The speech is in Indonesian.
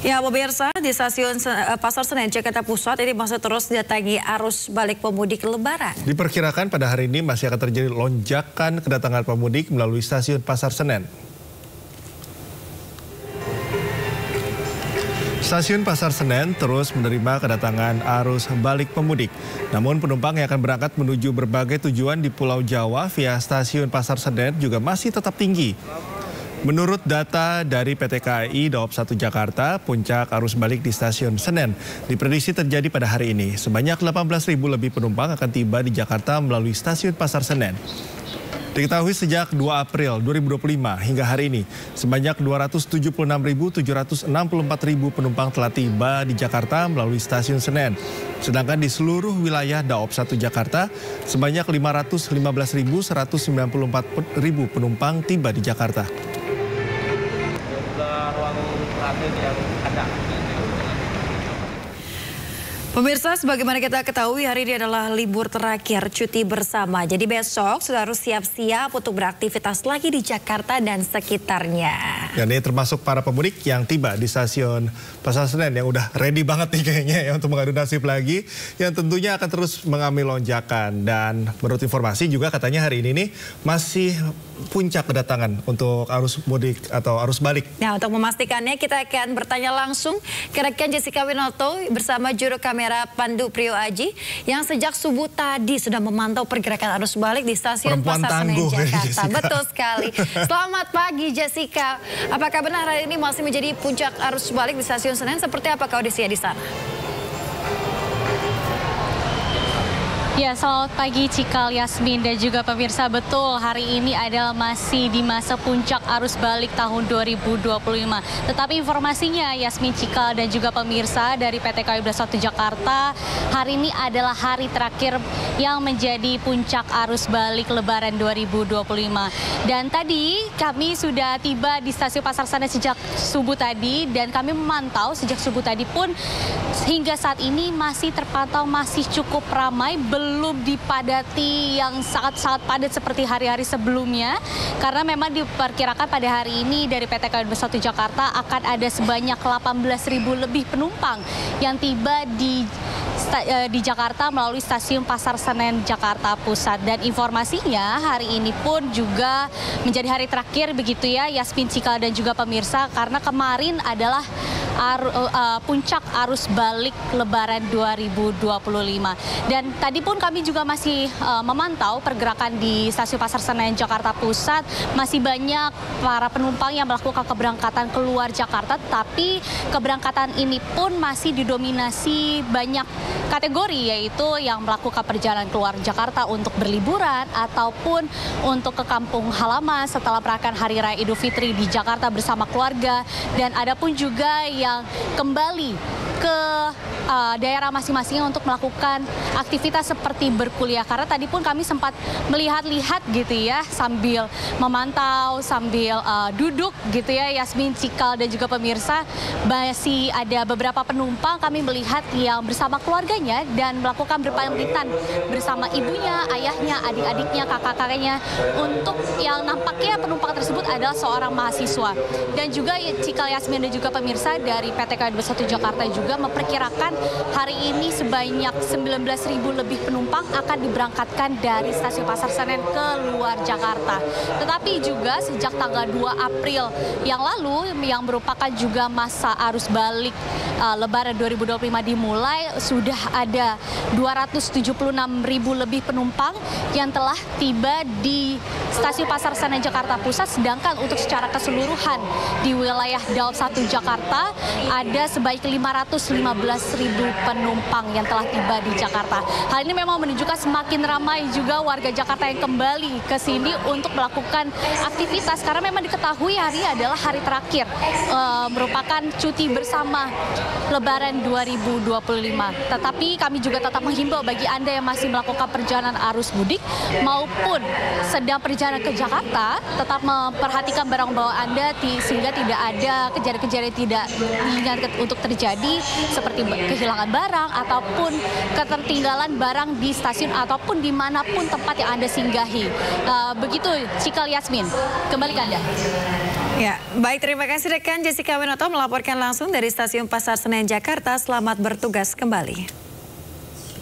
Ya, pemirsa, di stasiun Pasar Senen, Jakarta Pusat ini masih terus didatangi arus balik pemudik Lebaran. Diperkirakan pada hari ini masih akan terjadi lonjakan kedatangan pemudik melalui stasiun Pasar Senen. Stasiun Pasar Senen terus menerima kedatangan arus balik pemudik. Namun penumpang yang akan berangkat menuju berbagai tujuan di Pulau Jawa via stasiun Pasar Senen juga masih tetap tinggi. Menurut data dari PT KAI Daob 1 Jakarta, puncak arus balik di stasiun Senen diprediksi terjadi pada hari ini. Sebanyak 18.000 lebih penumpang akan tiba di Jakarta melalui stasiun Pasar Senen. Diketahui sejak 2 April 2025 hingga hari ini, sebanyak 276.764.000 penumpang telah tiba di Jakarta melalui stasiun Senen. Sedangkan di seluruh wilayah Daob 1 Jakarta, sebanyak 515.194.000 penumpang tiba di Jakarta. Yang ada. Pemirsa, sebagaimana kita ketahui hari ini adalah libur terakhir cuti bersama. Jadi besok sudah harus siap-siap untuk beraktivitas lagi di Jakarta dan sekitarnya. Dan ini termasuk para pemudik yang tiba di stasiun Pasar Senen yang udah ready banget nih kayaknya ya untuk mengadu nasib lagi. Yang tentunya akan terus mengalami lonjakan. Dan menurut informasi juga katanya hari ini nih masih puncak kedatangan untuk arus mudik atau arus balik. Nah, untuk memastikannya kita akan bertanya langsung ke rekan Jessica Winoto bersama juru kamera Pandu Priyo Aji yang sejak subuh tadi sudah memantau pergerakan arus balik di stasiun Pasar Senen Jakarta. Betul sekali. Selamat pagi Jessica. Apakah benar hari ini masih menjadi puncak arus balik di stasiun Senen? Seperti apa kondisinya di sana? Ya, selamat pagi Cikal, Yasmin, dan juga pemirsa. Betul, hari ini adalah masih di masa puncak arus balik tahun 2025. Tetapi informasinya, Yasmin, Cikal, dan juga pemirsa dari PT KAI Daob 1 Jakarta, hari ini adalah hari terakhir yang menjadi puncak arus balik Lebaran 2025. Dan tadi kami sudah tiba di stasiun Pasar Senen sejak subuh tadi, dan kami memantau sejak subuh tadi pun hingga saat ini masih terpantau masih cukup ramai, belum dipadati yang sangat-sangat padat seperti hari-hari sebelumnya, karena memang diperkirakan pada hari ini dari PT KAI Daob 1 Jakarta akan ada sebanyak 18.000 lebih penumpang yang tiba di Jakarta melalui stasiun Pasar Senen Jakarta Pusat. Dan informasinya hari ini pun juga menjadi hari terakhir begitu ya Yasmin, Cikal, dan juga pemirsa, karena kemarin adalah puncak arus balik Lebaran 2025. Dan tadi pun kami juga masih memantau pergerakan di stasiun Pasar Senen Jakarta Pusat. Masih banyak para penumpang yang melakukan keberangkatan keluar Jakarta, tapi keberangkatan ini pun masih didominasi banyak kategori, yaitu yang melakukan perjalanan keluar Jakarta untuk berliburan ataupun untuk ke kampung halaman setelah merayakan Hari Raya Idul Fitri di Jakarta bersama keluarga. Dan ada pun juga yang kembali ke daerah masing-masing untuk melakukan aktivitas seperti berkuliah. Karena tadi pun kami sempat melihat-lihat gitu ya, sambil memantau, sambil duduk gitu ya Yasmin, Cikal, dan juga pemirsa, masih ada beberapa penumpang kami melihat yang bersama keluarganya dan melakukan berpamitan bersama ibunya, ayahnya, adik-adiknya, kakak-kakaknya, untuk yang nampaknya penumpang tersebut adalah seorang mahasiswa. Dan juga Cikal, Yasmin, dan juga pemirsa, dari PT KAI Daob 1 Jakarta juga memperkirakan hari ini sebanyak 19.000 lebih penumpang akan diberangkatkan dari stasiun Pasar Senen ke luar Jakarta. Tetapi juga sejak tanggal 2 April yang lalu, yang merupakan juga masa arus balik Lebaran 2025 dimulai, sudah ada 276.000 lebih penumpang yang telah tiba di stasiun Pasar Senen Jakarta Pusat. Sedangkan untuk secara keseluruhan di wilayah Daob 1 Jakarta ada sebanyak 515.000 penumpang yang telah tiba di Jakarta. Hal ini memang menunjukkan semakin ramai juga warga Jakarta yang kembali ke sini untuk melakukan aktivitas, karena memang diketahui hari ini adalah hari terakhir merupakan cuti bersama Lebaran 2025. Tetapi kami juga tetap menghimbau bagi Anda yang masih melakukan perjalanan arus mudik maupun sedang perjalanan ke Jakarta, tetap memperhatikan barang bawaan Anda sehingga tidak ada kejadian-kejadian tidak diinginkan untuk terjadi, seperti kehilangan barang ataupun ketertinggalan barang di stasiun ataupun dimanapun tempat yang Anda singgahi. Begitu Cikal Yasmin, kembali ke Anda. Ya, baik, terima kasih rekan Jessica Winoto melaporkan langsung dari Stasiun Pasar Senen Jakarta. Selamat bertugas kembali.